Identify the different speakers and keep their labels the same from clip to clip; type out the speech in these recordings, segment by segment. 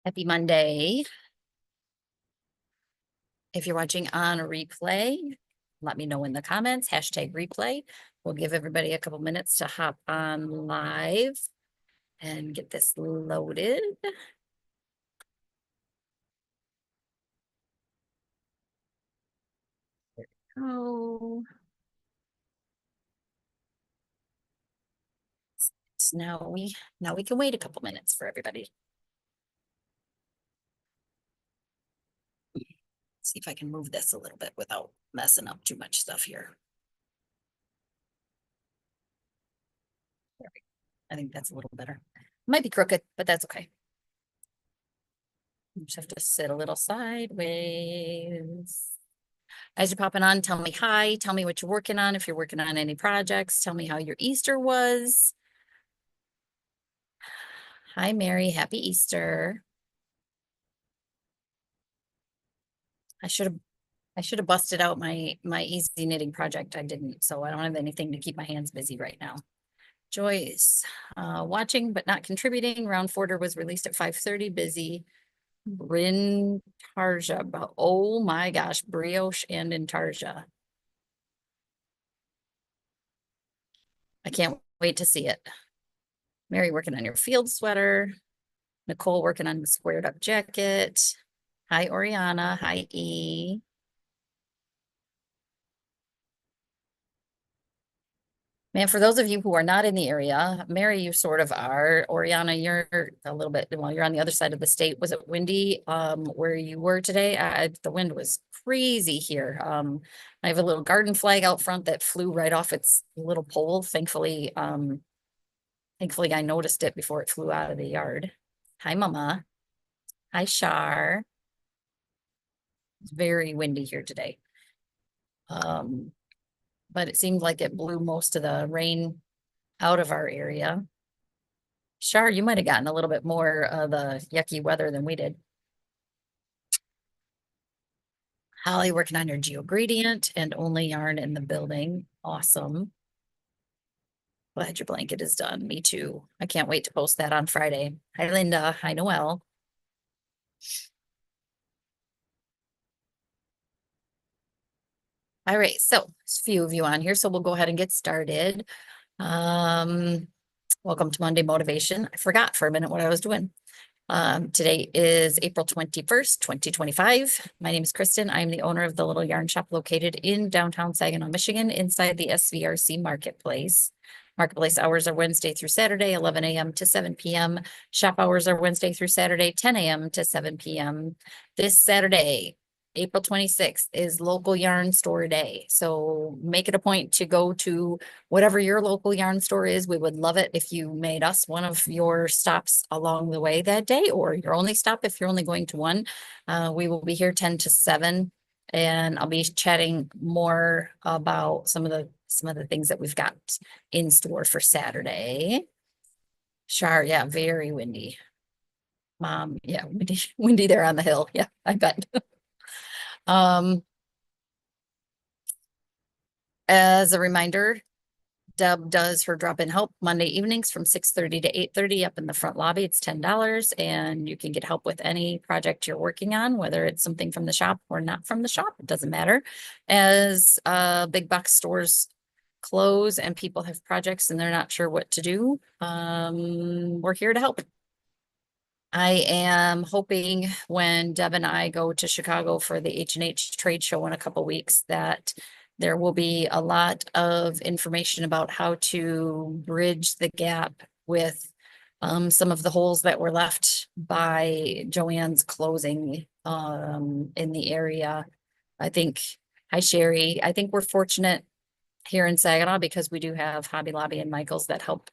Speaker 1: Happy Monday. If you're watching on a replay, let me know in the comments, #replay. We'll give everybody a couple minutes to hop on live and get this loaded. There we go. So now we can wait a couple minutes for everybody. See if I can move this a little bit without messing up too much stuff here. There we go. I think that's a little better. Might be crooked, but that's okay. You just have to sit a little sideways. As you're popping on, tell me hi. Tell me what you're working on. If you're working on any projects, tell me how your Easter was. Hi, Mary. Happy Easter. I should have busted out my easy knitting project. I didn't, so I don't have anything to keep my hands busy right now. Joyce, watching but not contributing. Round Forder was released at 5:30. Busy. Bryn Tarja. Oh my gosh, brioche and intarsia. I can't wait to see it. Mary working on your field sweater. Nicole working on the squared up jacket. Hi, Oriana. Hi, E. Man, for those of you who are not in the area, Mary, you sort of are. Oriana, you're a little bit, well, you're on the other side of the state. Was it windy where you were today? The wind was crazy here. I have a little garden flag out front that flew right off its little pole. Thankfully, I noticed it before it flew out of the yard. Hi, Mama. Hi, Shar. It's very windy here today. But it seemed like it blew most of the rain out of our area. Shar, you might have gotten a little bit more of the yucky weather than we did. Holly working on your GeoGradient and only yarn in the building. Awesome. Glad your blanket is done. Me too. I can't wait to post that on Friday. Hi, Linda. Hi, Noelle. All right, so there's a few of you on here, so we'll go ahead and get started. Welcome to Monday Motivation. I forgot for a minute what I was doing. Today is April 21st, 2025. My name is Kristen. I'm the owner of the Little Yarn Shop located in downtown Saginaw, Michigan, inside the SVRC Marketplace. Marketplace hours are Wednesday through Saturday, 11 a.m. to 7 p.m. Shop hours are Wednesday through Saturday, 10 a.m. to 7 p.m. This Saturday, April 26th, is local yarn store day. So make it a point to go to whatever your local yarn store is. We would love it if you made us one of your stops along the way that day, or your only stop if you're only going to one. We will be here 10 to 7, and I'll be chatting more about some of the things that we've got in store for Saturday. Shar, yeah, very windy. Mom, yeah, windy there on the hill. Yeah, I bet. As a reminder, Deb does her drop-in help Monday evenings from 6:30 to 8:30 up in the front lobby. It's $10, and you can get help with any project you're working on, whether it's something from the shop or not from the shop. It doesn't matter. As big box stores close and people have projects and they're not sure what to do, we're here to help. I am hoping when Deb and I go to Chicago for the H&H trade show in a couple weeks that there will be a lot of information about how to bridge the gap with some of the holes that were left by Joanne's closing in the area. Hi Sherry, I think we're fortunate here in Saginaw because we do have Hobby Lobby and Michael's that help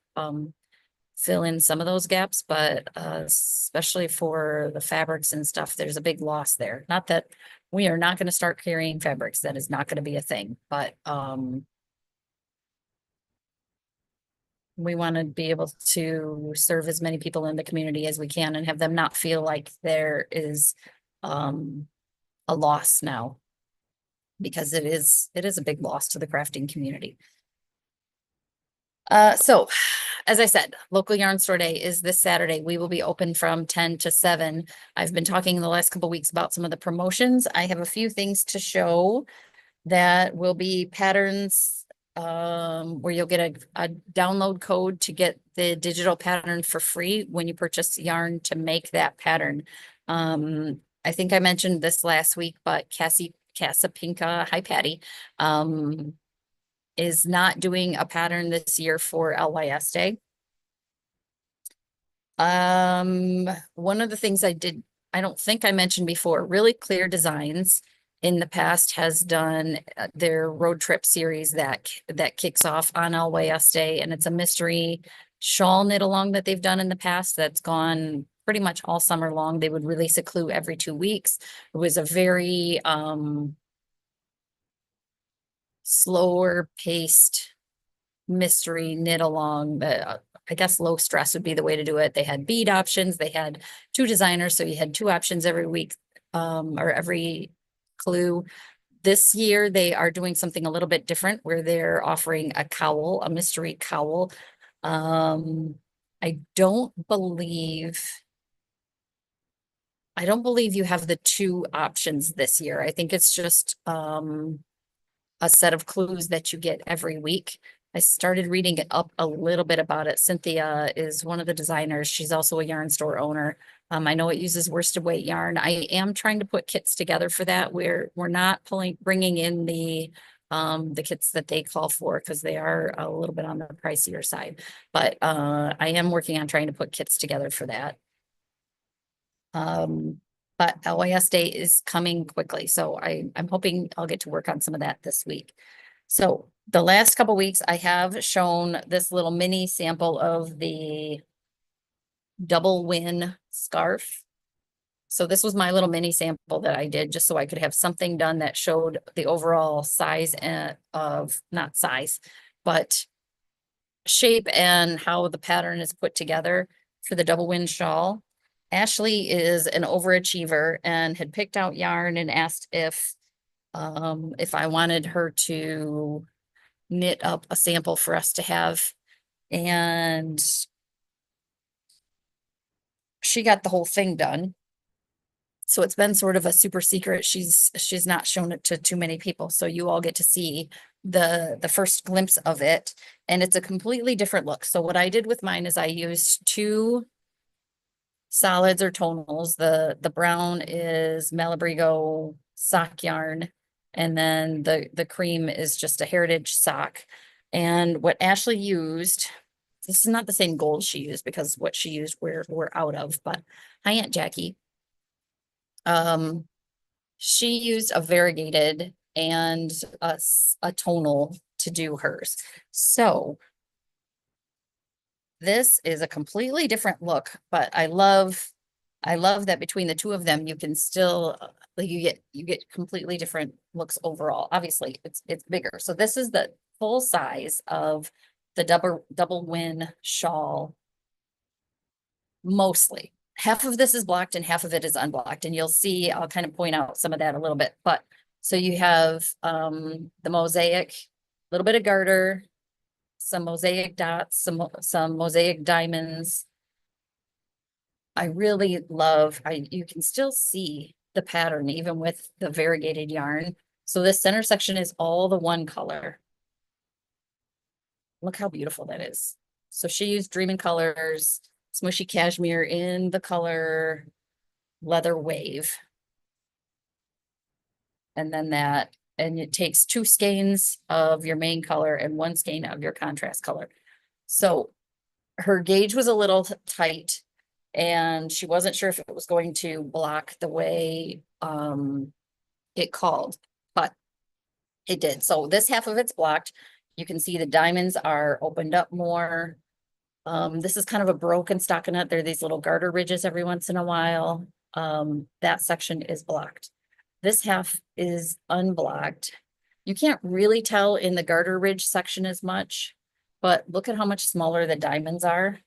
Speaker 1: fill in some of those gaps, but especially for the fabrics and stuff, there's a big loss there. Not that we are not going to start carrying fabrics. That is not going to be a thing, but we want to be able to serve as many people in the community as we can and have them not feel like there is a loss now, because it is a big loss to the crafting community. So as I said, local yarn store day is this Saturday. We will be open from 10 to 7. I've been talking in the last couple weeks about some of the promotions. I have a few things to show that will be patterns where you'll get a download code to get the digital pattern for free when you purchase yarn to make that pattern. I think I mentioned this last week, but Casapinka, hi Patty, is not doing a pattern this year for LYS Day. One of the things I don't think I mentioned before, Really Clear Designs in the past has done their road trip series that kicks off on LYS Day, and it's a mystery shawl knit along that they've done in the past that's gone pretty much all summer long. They would release a clue every 2 weeks. It was a very slower paced mystery knit along. I guess low stress would be the way to do it. They had bead options. They had 2 designers, so you had 2 options every week, or every clue. This year they are doing something a little bit different where they're offering a cowl, a mystery cowl. I don't believe you have the 2 options this year. I think it's just a set of clues that you get every week. I started reading up a little bit about it. Cynthia is one of the designers. She's also a yarn store owner. I know it uses worsted weight yarn. I am trying to put kits together for that. We're not bringing in the kits that they call for because they are a little bit on the pricier side. But I am working on trying to put kits together for that. But LYS Day is coming quickly, so I'm hoping I'll get to work on some of that this week. So the last couple weeks, I have shown this little mini sample of the double win scarf. So this was my little mini sample that I did just so I could have something done that showed the overall size of, not size, but shape and how the pattern is put together for the double win shawl. Ashley is an overachiever and had picked out yarn and asked if I wanted her to knit up a sample for us to have. And she got the whole thing done. So it's been sort of a super secret. She's not shown it to too many people. So you all get to see the first glimpse of it. And it's a completely different look. So what I did with mine is I used 2 solids or tonals. The brown is Malabrigo sock yarn, and then the cream is just a heritage sock. And what Ashley used, this is not the same gold she used because what she used we're out of, but hi Aunt Jackie. She used a variegated and a tonal to do hers. So this is a completely different look, but I love that between the 2 of them, you can still, like you get completely different looks overall. Obviously, it's bigger. So this is the full size of the double win shawl. Mostly. Half of this is blocked and half of it is unblocked. And you'll see, I'll kind of point out some of that a little bit. But so you have the mosaic, a little bit of garter, some mosaic dots, some mosaic diamonds. I really love, you can still see the pattern even with the variegated yarn. So this center section is all the one color. Look how beautiful that is. So she used Dreaming Colors, smushy cashmere in the color Leather Wave. And then and it takes 2 skeins of your main color and 1 skein of your contrast color. So her gauge was a little tight and she wasn't sure if it was going to block the way it called, but it did. So this half of it's blocked. You can see the diamonds are opened up more. This is kind of a broken stockinette. There are these little garter ridges every once in a while. That section is blocked. This half is unblocked. You can't really tell in the garter ridge section as much, but look at how much smaller the diamonds are.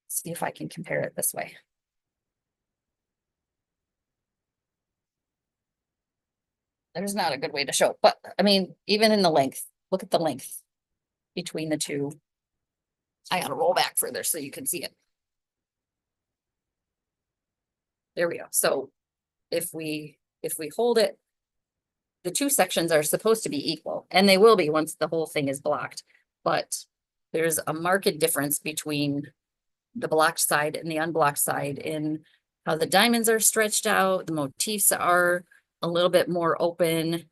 Speaker 1: See if I can compare it this way. There's not a good way to show, but I mean, even in the length, look at the length between the 2. I gotta roll back further so you can see it. There we go. So if we hold it, the two sections are supposed to be equal, and they will be once the whole thing is blocked. But there's a marked difference between the blocked side and the unblocked side in how the diamonds are stretched out, the motifs are a little bit more open.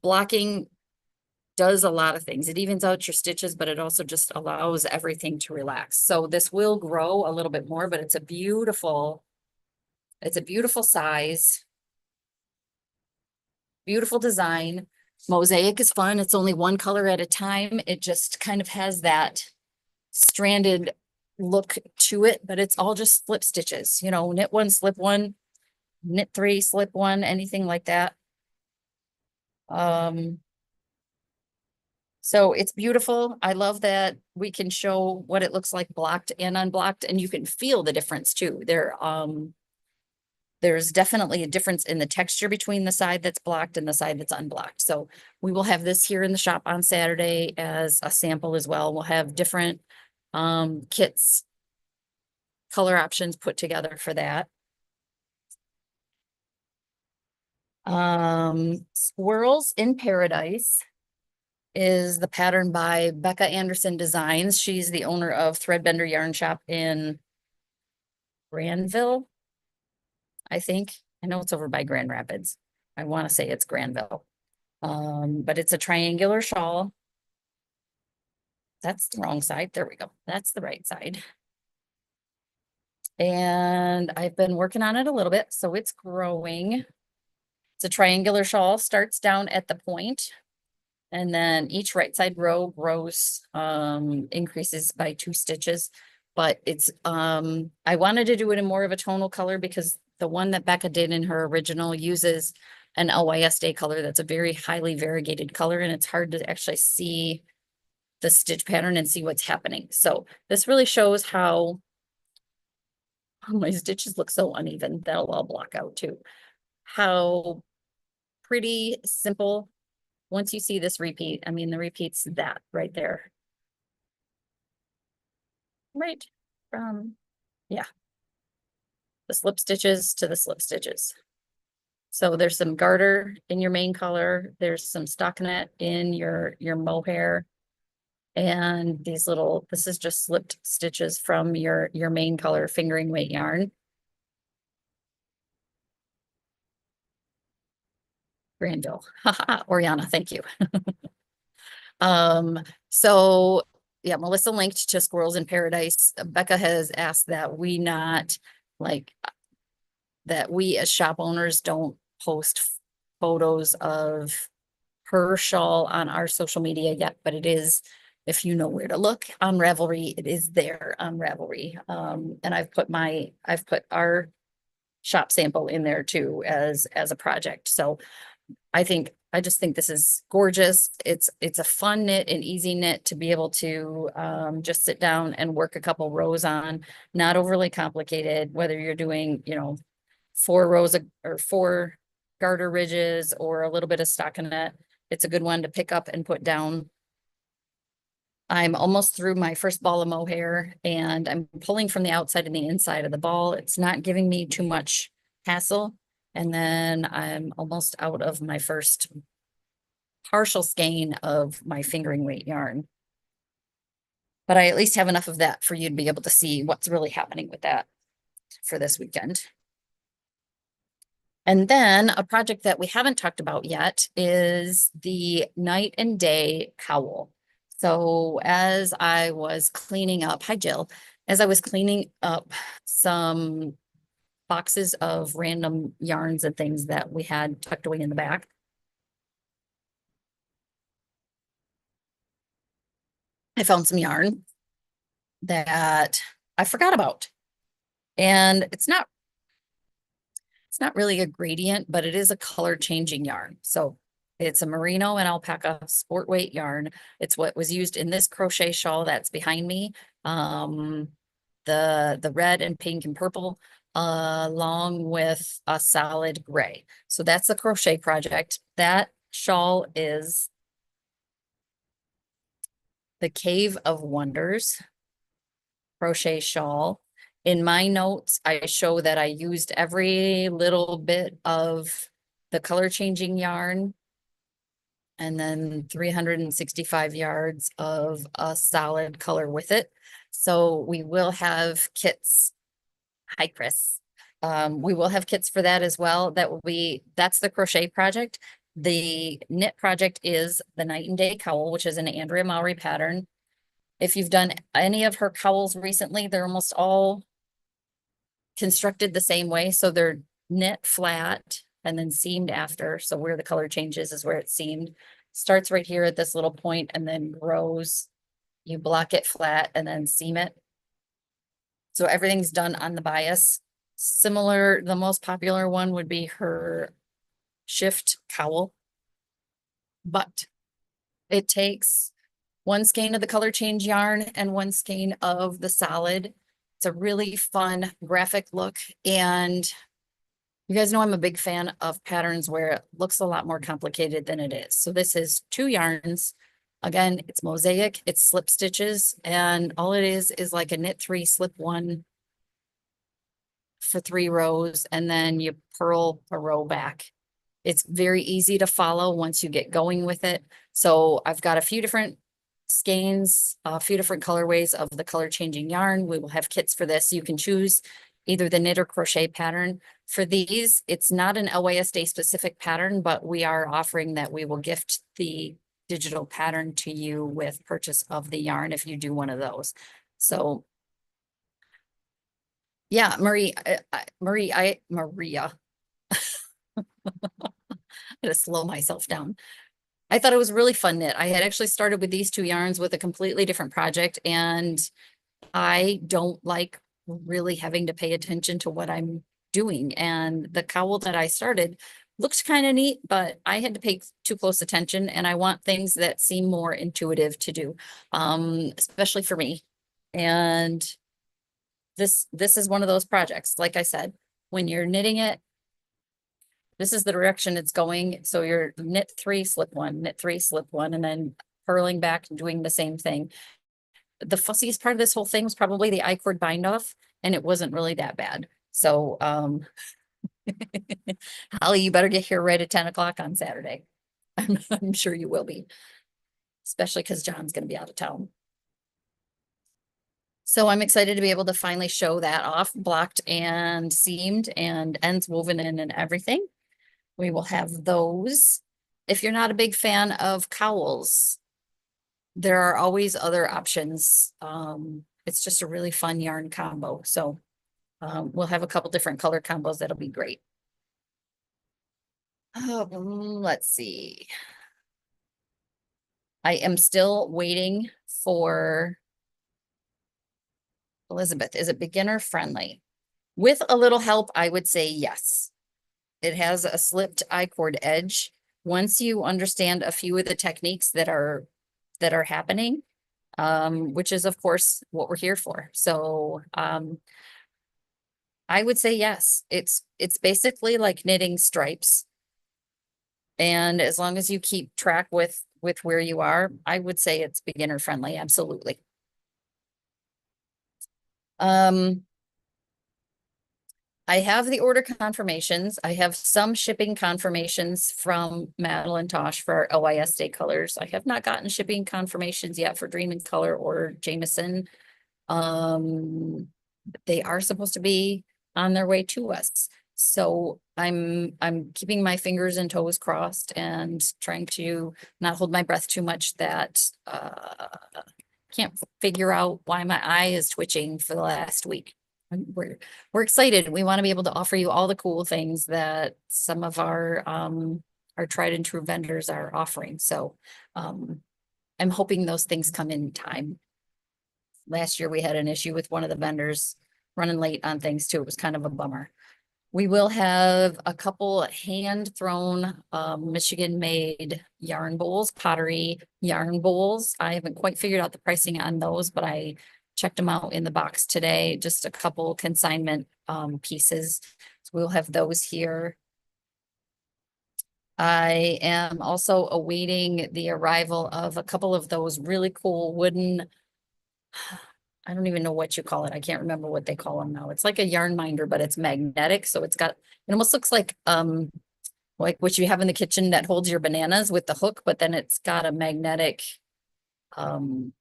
Speaker 1: Blocking does a lot of things. It evens out your stitches, but it also just allows everything to relax. So this will grow a little bit more, but it's a beautiful size. Beautiful design. Mosaic is fun. It's only one color at a time. It just kind of has that stranded look to it, but it's all just slip stitches, you know, knit one, slip one, knit three, slip one, anything like that. So it's beautiful. I love that we can show what it looks like blocked and unblocked, and you can feel the difference too. There's definitely a difference in the texture between the side that's blocked and the side that's unblocked. So we will have this here in the shop on Saturday as a sample as well. We'll have different kits, color options put together for that. Squirrels in Paradise is the pattern by Becca Anderson Designs. She's the owner of Threadbender Yarn Shop in Granville, I think. I know it's over by Grand Rapids. I want to say it's Granville. But it's a triangular shawl. That's the wrong side. There we go. That's the right side. And I've been working on it a little bit, so it's growing. It's a triangular shawl, starts down at the point, and then each right side row grows, increases by 2 stitches. But it's, I wanted to do it in more of a tonal color because the one that Becca did in her original uses an LYS Day color that's a very highly variegated color, and it's hard to actually see the stitch pattern and see what's happening. So this really shows how my stitches look so uneven. That'll all block out too. How pretty simple. Once you see this repeat, I mean, the repeat's that right there. Right from, yeah. The slip stitches to the slip stitches. So there's some garter in your main color. There's some stockinette in your mohair. And these little, this is just slipped stitches from your main color fingering weight yarn. Granville, Oriana, thank you. So yeah, Melissa linked to Squirrels in Paradise. Becca has asked that we not like that we as shop owners don't post photos of her shawl on our social media yet, but it is, if you know where to look on Ravelry, it is there on Ravelry. And I've put our shop sample in there too as a project. So I just think this is gorgeous. It's a fun knit, an easy knit to be able to just sit down and work a couple rows on, not overly complicated, whether you're doing, you know, 4 rows or 4 garter ridges or a little bit of stockinette. It's a good one to pick up and put down. I'm almost through my first ball of mohair, and I'm pulling from the outside and the inside of the ball. It's not giving me too much hassle. And then I'm almost out of my first partial skein of my fingering weight yarn. But I at least have enough of that for you to be able to see what's really happening with that for this weekend. And then a project that we haven't talked about yet is the night and day cowl. So as I was cleaning up, hi Jill, as I was cleaning up some boxes of random yarns and things that we had tucked away in the back, I found some yarn that I forgot about. And it's not really a gradient, but it is a color changing yarn. So it's a merino and alpaca sport weight yarn. It's what was used in this crochet shawl that's behind me. The red and pink and purple, along with a solid gray. So that's the crochet project. That shawl is the Cave of Wonders. crochet shawl. In my notes, I show that I used every little bit of the color changing yarn and then 365 yards of a solid color with it. So we will have kits. Hi, Chris. We will have kits for that as well. That's the crochet project. The knit project is the Night and Day cowl, which is an Andrea Mowry pattern. If you've done any of her cowls recently, they're almost all constructed the same way. So they're knit flat and then seamed after. So where the color changes is where it's seamed. Starts right here at this little point and then grows. You block it flat and then seam it. So everything's done on the bias. Similar, the most popular one would be her shift cowl. But it takes one skein of the color change yarn and one skein of the solid. It's a really fun graphic look. And you guys know I'm a big fan of patterns where it looks a lot more complicated than it is. So this is 2 yarns. Again, it's mosaic, it's slip stitches, and all it is like a knit 3, slip 1 for 3 rows, and then you purl a row back. It's very easy to follow once you get going with it. So I've got a few different skeins, a few different colorways of the color changing yarn. We will have kits for this. You can choose either the knit or crochet pattern. For these, it's not an LYS Day specific pattern, but we are offering that we will gift the digital pattern to you with purchase of the yarn if you do one of those. So yeah, Maria. I had to slow myself down. I thought it was really fun knit. I had actually started with these 2 yarns with a completely different project, and I don't like really having to pay attention to what I'm doing. And the cowl that I started looked kind of neat, but I had to pay too close attention, and I want things that seem more intuitive to do, especially for me. And this is one of those projects. Like I said, when you're knitting it, this is the direction it's going. So you're knit 3, slip 1, knit 3, slip 1, and then purling back and doing the same thing. The fussiest part of this whole thing was probably the I-cord bind off, and it wasn't really that bad. So Holly, you better get here right at 10 o'clock on Saturday. I'm sure you will be, especially because John's going to be out of town. So I'm excited to be able to finally show that off, blocked and seamed and ends woven in and everything. We will have those. If you're not a big fan of cowls, there are always other options. It's just a really fun yarn combo. So we'll have a couple different color combos that'll be great. Let's see. I am still waiting for Elizabeth. Is it beginner friendly? With a little help, I would say yes. It has a slipped I-cord edge. Once you understand a few of the techniques that are happening, which is of course what we're here for. So I would say yes. It's basically like knitting stripes. And as long as you keep track with where you are, I would say it's beginner friendly, absolutely. I have the order confirmations. I have some shipping confirmations from Madeline Tosh for our LYS Day colors. I have not gotten shipping confirmations yet for Dream in Color or Jameson. They are supposed to be on their way to us. So I'm keeping my fingers and toes crossed and trying to not hold my breath too much that can't figure out why my eye is twitching for the last week. We're excited. We want to be able to offer you all the cool things that some of our tried and true vendors are offering. So I'm hoping those things come in time. Last year we had an issue with one of the vendors running late on things too. It was kind of a bummer. We will have a couple hand thrown Michigan made yarn bowls, pottery yarn bowls. I haven't quite figured out the pricing on those, but I checked them out in the box today. Just a couple consignment pieces. So we'll have those here. I am also awaiting the arrival of a couple of those really cool wooden I don't even know what you call it. I can't remember what they call them now. It's like a yarn minder, but it's magnetic. So it's got, it almost looks like what you have in the kitchen that holds your bananas with the hook, but then it's got a magnetic um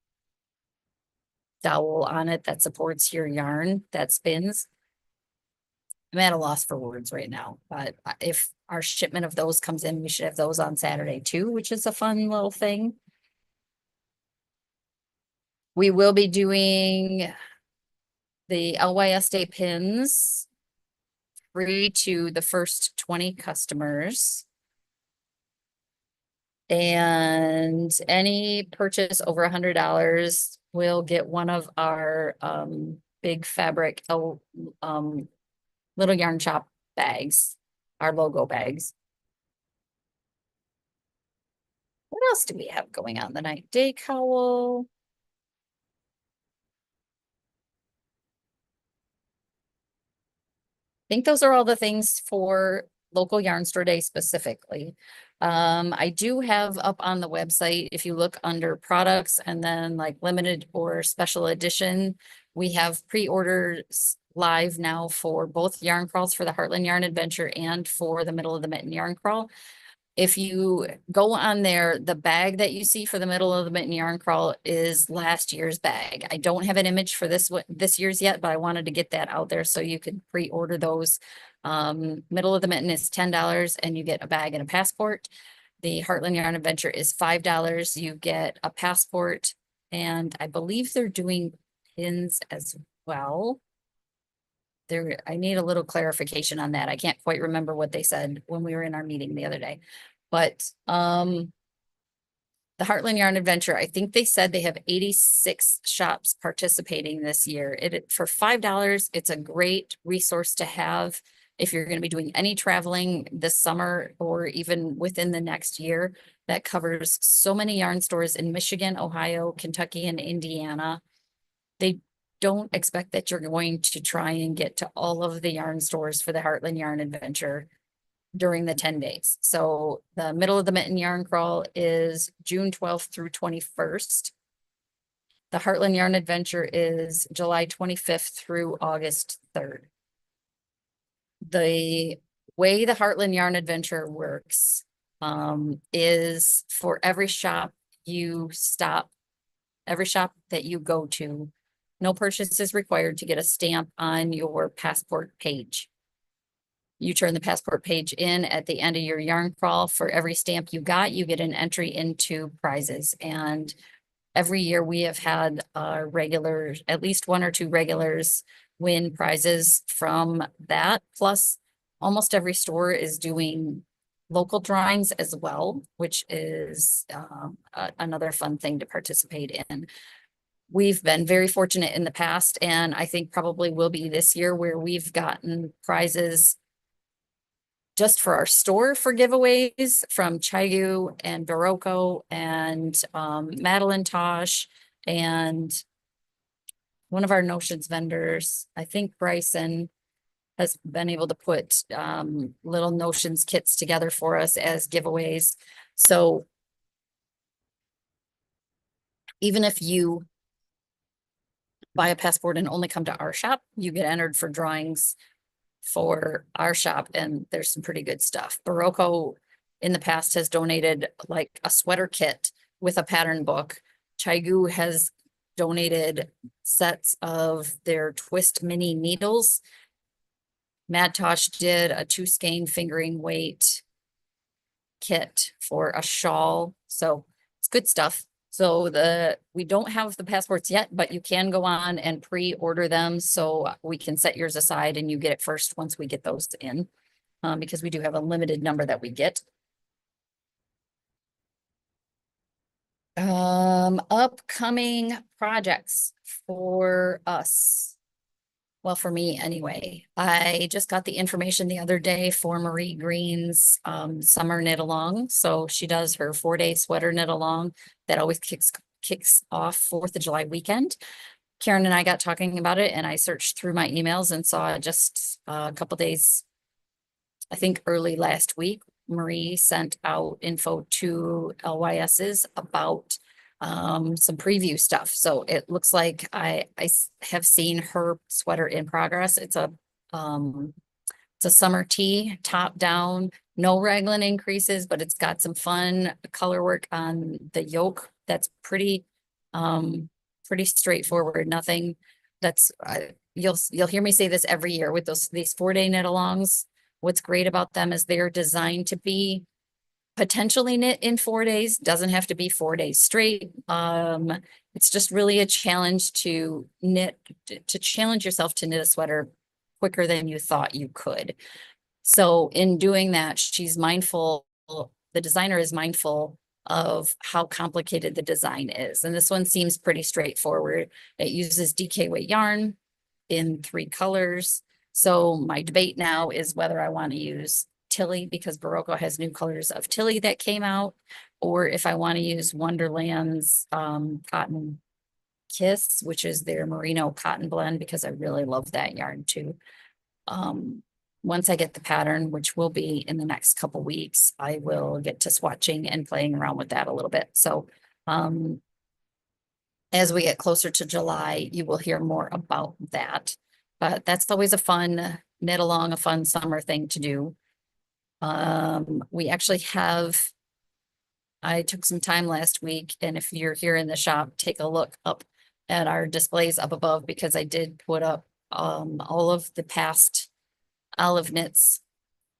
Speaker 1: dowel on it that supports your yarn that spins. I'm at a loss for words right now, but if our shipment of those comes in, we should have those on Saturday too, which is a fun little thing. We will be doing the LYS Day pins free to the first 20 customers. And any purchase over $100 will get one of our big fabric little yarn shop bags, our logo bags. What else do we have going on the night? Day cowl. I think those are all the things for local yarn store day specifically. I do have up on the website, if you look under products and then like limited or special edition, we have pre-orders live now for both yarn crawls for the Heartland Yarn Adventure and for the Middle of the Mitten Yarn Crawl. If you go on there, the bag that you see for the Middle of the Mitten Yarn Crawl is last year's bag. I don't have an image for this year's yet, but I wanted to get that out there so you could pre-order those. Middle of the Mitten is $10 and you get a bag and a passport. The Heartland Yarn Adventure is $5. You get a passport, and I believe they're doing pins as well. I need a little clarification on that. I can't quite remember what they said when we were in our meeting the other day. But the Heartland Yarn Adventure, I think they said they have 86 shops participating this year. For $5, it's a great resource to have if you're going to be doing any traveling this summer or even within the next year. That covers so many yarn stores in Michigan, Ohio, Kentucky, and Indiana. They don't expect that you're going to try and get to all of the yarn stores for the Heartland Yarn Adventure during the 10 days. So the Middle of the Mitten Yarn Crawl is June 12th through 21st. The Heartland Yarn Adventure is July 25th through August 3rd. The way the Heartland Yarn Adventure works is for every shop you stop, every shop that you go to, no purchase is required to get a stamp on your passport page. You turn the passport page in at the end of your yarn crawl. For every stamp you got, you get an entry into prizes. And every year we have had regulars, at least one or two regulars win prizes from that. Plus, almost every store is doing local drawings as well, which is another fun thing to participate in. We've been very fortunate in the past, and I think probably will be this year, where we've gotten prizes just for our store for giveaways from Chayu and Barocco and Madeline Tosh and one of our notions vendors. I think Bryson has been able to put little notions kits together for us as giveaways. So even if you buy a passport and only come to our shop, you get entered for drawings for our shop, and there's some pretty good stuff. Barocco in the past has donated like a sweater kit with a pattern book. Chaigu has donated sets of their twist mini needles. Mad Tosh did a 2 skein fingering weight kit for a shawl. So it's good stuff. So we don't have the passports yet, but you can go on and pre-order them. So we can set yours aside and you get it first once we get those in, because we do have a limited number that we get. Upcoming projects for us. Well, for me anyway, I just got the information the other day for Marie Green's summer knit along. So she does her 4-day sweater knit along that always kicks off 4th of July weekend. Karen and I got talking about it, and I searched through my emails and saw just a couple days, I think early last week, Marie sent out info to LYSs about some preview stuff. So it looks like have seen her sweater in progress. Um, it's a summer tee, top down, no raglan increases, but it's got some fun color work on the yoke. That's pretty straightforward. Nothing that's, you'll hear me say this every year with these 4-day knit-alongs. What's great about them is they're designed to be potentially knit in 4 days, doesn't have to be 4 days straight. It's just really a challenge to challenge yourself to knit a sweater quicker than you thought you could. So in doing that, the designer is mindful of how complicated the design is. And this one seems pretty straightforward. It uses DK weight yarn in 3 colors. So my debate now is whether I want to use Tilly because Barocco has new colors of Tilly that came out, or if I want to use Wonderland's Cotton Kiss, which is their merino cotton blend, because I really love that yarn too. Once I get the pattern, which will be in the next couple weeks, I will get to swatching and playing around with that a little bit. So as we get closer to July, you will hear more about that. But that's always a fun knit along, a fun summer thing to do. We actually I took some time last week, and if you're here in the shop, take a look up at our displays up above, because I did put up all of the past olive knits.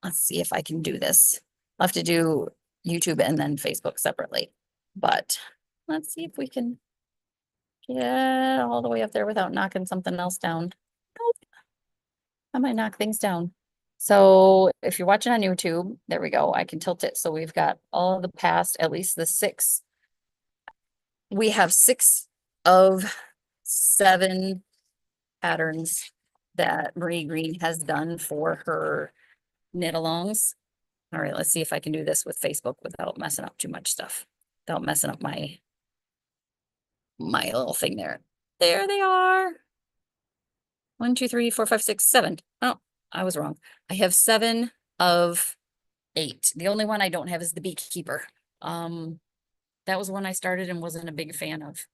Speaker 1: Let's see if I can do this. I'll have to do YouTube and then Facebook separately, but let's see if we can get all the way up there without knocking something else down. Nope. I might knock things down. So if you're watching on YouTube, there we go. I can tilt it. So we've got all of the past, at least the 6. We have 6 of 7 patterns that Marie Green has done for her knit alongs. All right, let's see if I can do this with Facebook without messing up too much stuff, without messing up my little thing there. There they are. 1, 2, 3, 4, 5, 6, 7. Oh, I was wrong. I have 7 of 8. The only one I don't have is the beekeeper. That was one I started and wasn't a big fan of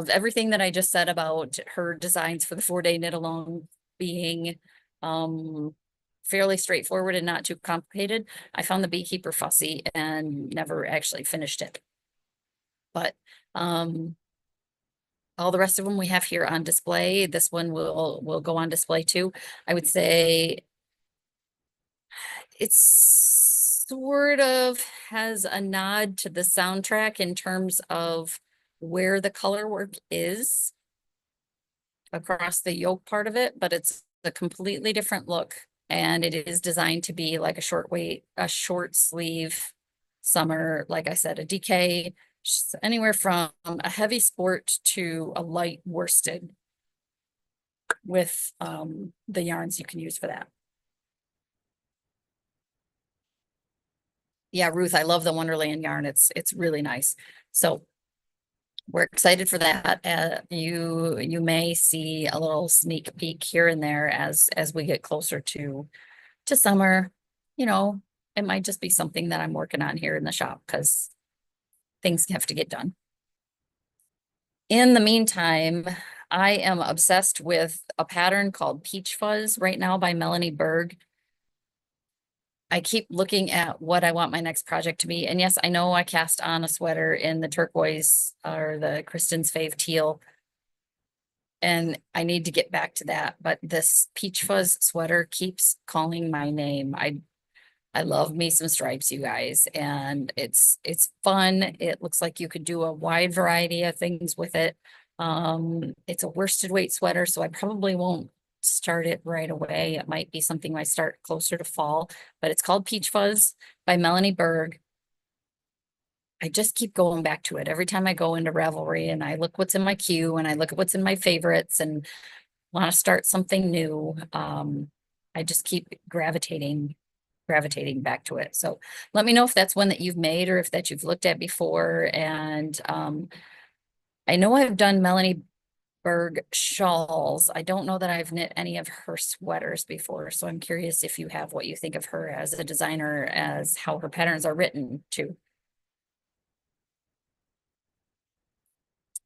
Speaker 1: everything that I just said about her designs for the 4-day knit along being fairly straightforward and not too complicated. I found the beekeeper fussy and never actually finished it. But all the rest of them we have here on display. This one will go on display too. I would say it's sort of has a nod to the soundtrack in terms of where the color work is across the yoke part of it, but it's a completely different look. And it is designed to be like a short sleeve summer, like I said, a DK, anywhere from a heavy sport to a light worsted with the yarns you can use for that. Yeah, Ruth, I love the Wonderland yarn. It's really nice. So we're excited for that. You may see a little sneak peek here and there as we get closer to summer. You know, it might just be something that I'm working on here in the shop because things have to get done. In the meantime, I am obsessed with a pattern called Peach Fuzz right now by Melanie Berg. I keep looking at what I want my next project to be. And yes, I know I cast on a sweater in the turquoise or the Kristen's Fave teal. And I need to get back to that. But this Peach Fuzz sweater keeps calling my name. I love me some stripes, you guys. And it's fun. It looks like you could do a wide variety of things with it. It's a worsted weight sweater, so I probably won't start it right away. It might be something I start closer to fall, but it's called Peach Fuzz by Melanie Berg. I just keep going back to it every time I go into Ravelry and I look what's in my queue and I look at what's in my favorites and want to start something new. I just keep gravitating back to it. So let me know if that's one that you've made or if that you've looked at before. And I know I've done Melanie Berg shawls. I don't know that I've knit any of her sweaters before. So I'm curious if you have what you think of her as a designer, as how her patterns are written too.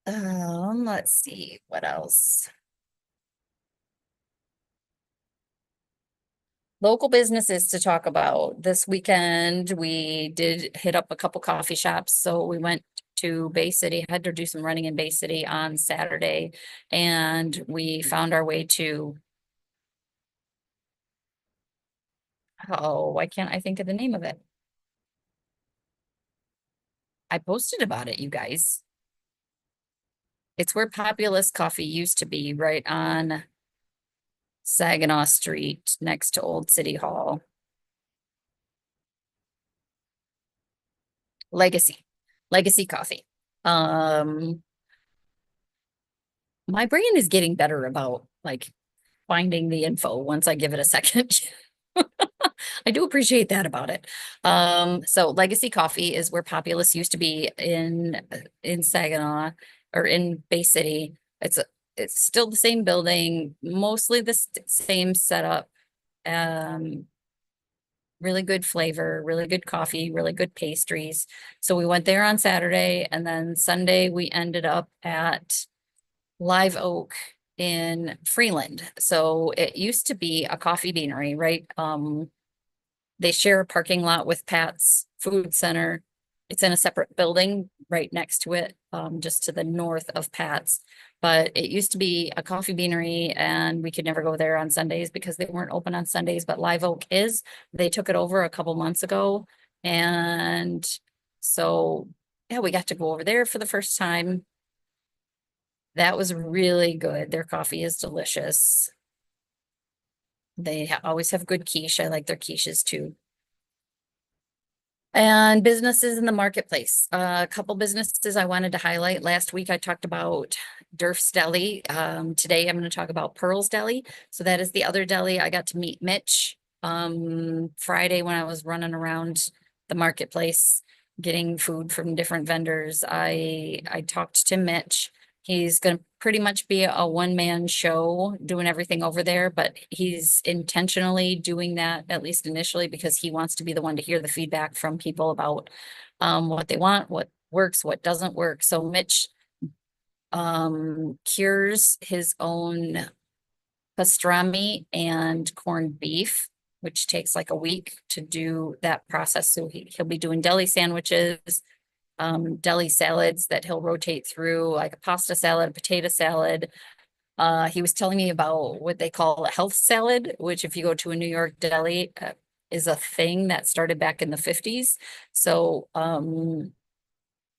Speaker 1: Let's see what else. Local businesses to talk about. This weekend, we did hit up a couple coffee shops. So we went to Bay City, had to do some running in Bay City on Saturday. And we found our way to, oh, why can't I think of the name of it? I posted about it, you guys. It's where Populous Coffee used to be, right on Saginaw Street next to Old City Hall. Legacy, Legacy Coffee. Um, my brain is getting better about like finding the info once I give it a second. I do appreciate that about it. So Legacy Coffee is where Populous used to be in Saginaw or in Bay City. It's still the same building, mostly the same setup. Um, really good flavor, really good coffee, really good pastries. So we went there on Saturday, and then Sunday we ended up at Live Oak in Freeland. So it used to be a coffee beanery, right? They share a parking lot with Pat's Food Center. It's in a separate building right next to it, just to the north of Pat's. But it used to be a coffee beanery, and we could never go there on Sundays because they weren't open on Sundays, but Live Oak is. They took it over a couple months ago. And so, yeah, we got to go over there for the first time. That was really good. Their coffee is delicious. They always have good quiche. I like their quiches too. And businesses in the marketplace. A couple businesses I wanted to highlight. Last week I talked about Durf's Deli. Today I'm going to talk about Pearl's Deli. So that is the other deli. I got to meet Mitch Friday when I was running around the marketplace getting food from different vendors. I talked to Mitch. He's going to pretty much be a one-man show doing everything over there, but he's intentionally doing that, at least initially, because he wants to be the one to hear the feedback from people about what they want, what works, what doesn't work. So Mitch cures his own pastrami and corned beef, which takes like a week to do that process. So he'll be doing deli sandwiches, deli salads that he'll rotate through, like a pasta salad, a potato salad. He was telling me about what they call a health salad, which if you go to a New York deli, is a thing that started back in the 50s. So,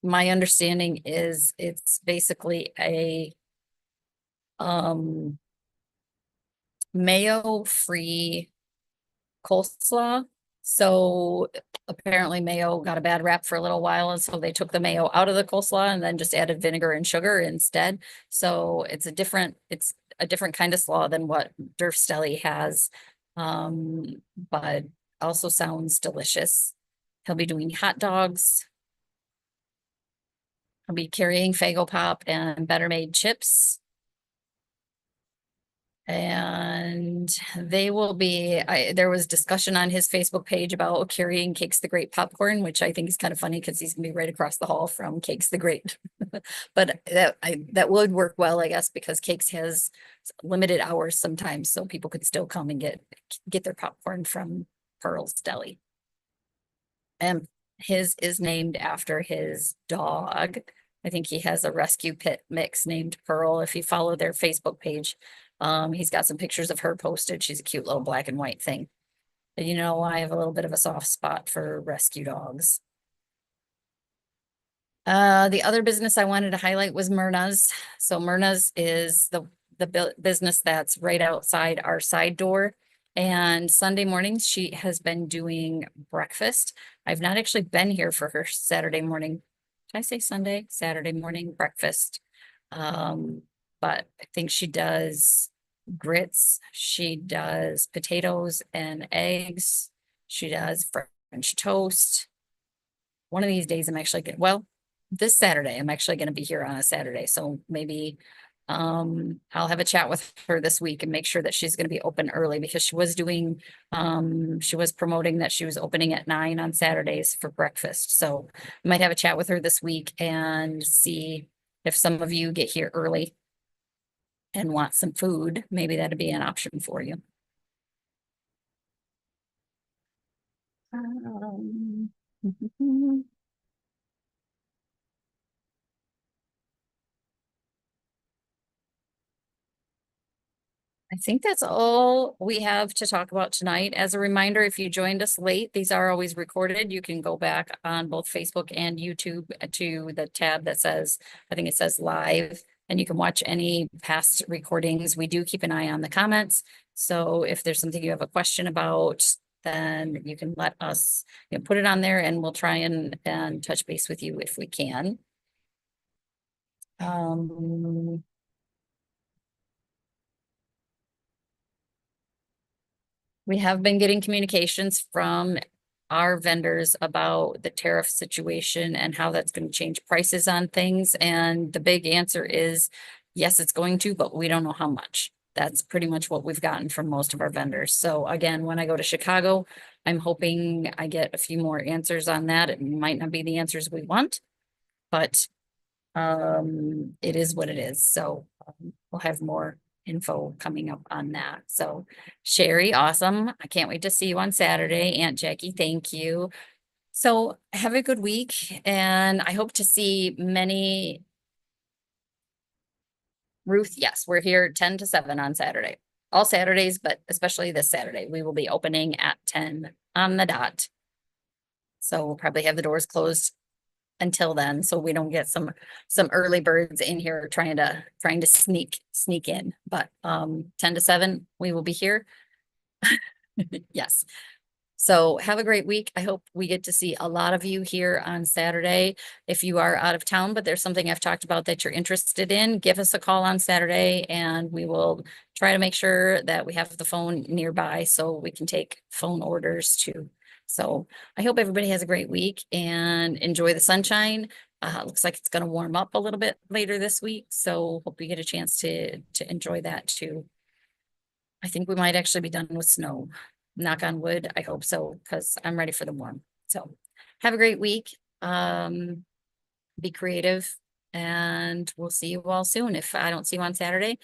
Speaker 1: my understanding is it's basically a, mayo-free coleslaw. So apparently mayo got a bad rap for a little while, and so they took the mayo out of the coleslaw and then just added vinegar and sugar instead. So it's a different kind of slaw than what Durf's Deli has. But also sounds delicious. He'll be doing hot dogs. He'll be carrying Fago Pop and Better Made chips. And they will be, there was discussion on his Facebook page about carrying Cakes the Great popcorn, which I think is kind of funny because he's gonna be right across the hall from Cakes the Great. But that would work well, I guess, because Cakes has limited hours sometimes, so people could still come and get their popcorn from Pearl's Deli. And his is named after his dog. I think he has a rescue pit mix named Pearl. If you follow their Facebook page, he's got some pictures of her posted. She's a cute little black and white thing. And you know, I have a little bit of a soft spot for rescue dogs. The other business I wanted to highlight was Myrna's. So Myrna's is the business that's right outside our side door. And Sunday mornings, she has been doing breakfast. I've not actually been here for her Saturday morning. Did I say Sunday? Saturday morning breakfast. But I think she does grits. She does potatoes and eggs. She does French toast. One of these days I'm actually good. Well, this Saturday, I'm actually going to be here on a Saturday. So maybe I'll have a chat with her this week and make sure that she's going to be open early because she was doing she was promoting that she was opening at 9 on Saturdays for breakfast. So I might have a chat with her this week and see if some of you get here early and want some food, maybe that'd be an option for you. Um, I think that's all we have to talk about tonight. As a reminder, if you joined us late, these are always recorded. You can go back on both Facebook and YouTube to the tab that says, I think it says live, and you can watch any past recordings. We do keep an eye on the comments. So if there's something you have a question about, then you can let us, put it on there and we'll try and touch base with you if we can. Um, We have been getting communications from our vendors about the tariff situation and how that's going to change prices on things. And the big answer is, yes, it's going to, but we don't know how much. That's pretty much what we've gotten from most of our vendors. So again, when I go to Chicago, I'm hoping I get a few more answers on that. It might not be the answers we want, but it is what it is. So we'll have more info coming up on that. So Sherry, awesome. I can't wait to see you on Saturday. Aunt Jackie, thank you. So have a good week and I hope to see many. Ruth, yes, we're here 10 to 7 on Saturday. All Saturdays, but especially this Saturday, we will be opening at 10 on the dot. So we'll probably have the doors closed until then, so we don't get some early birds in here trying to sneak in. But 10 to 7, we will be here. Yes. So have a great week. I hope we get to see a lot of you here on Saturday. If you are out of town, but there's something I've talked about that you're interested in, give us a call on Saturday and we will try to make sure that we have the phone nearby so we can take phone orders too. So I hope everybody has a great week and enjoy the sunshine. Looks like it's going to warm up a little bit later this week. So hope you get a chance to enjoy that too. I think we might actually be done with snow. Knock on wood. I hope so, because I'm ready for the warm. So have a great week. Be creative and we'll see you all soon. If I don't see you on Saturday,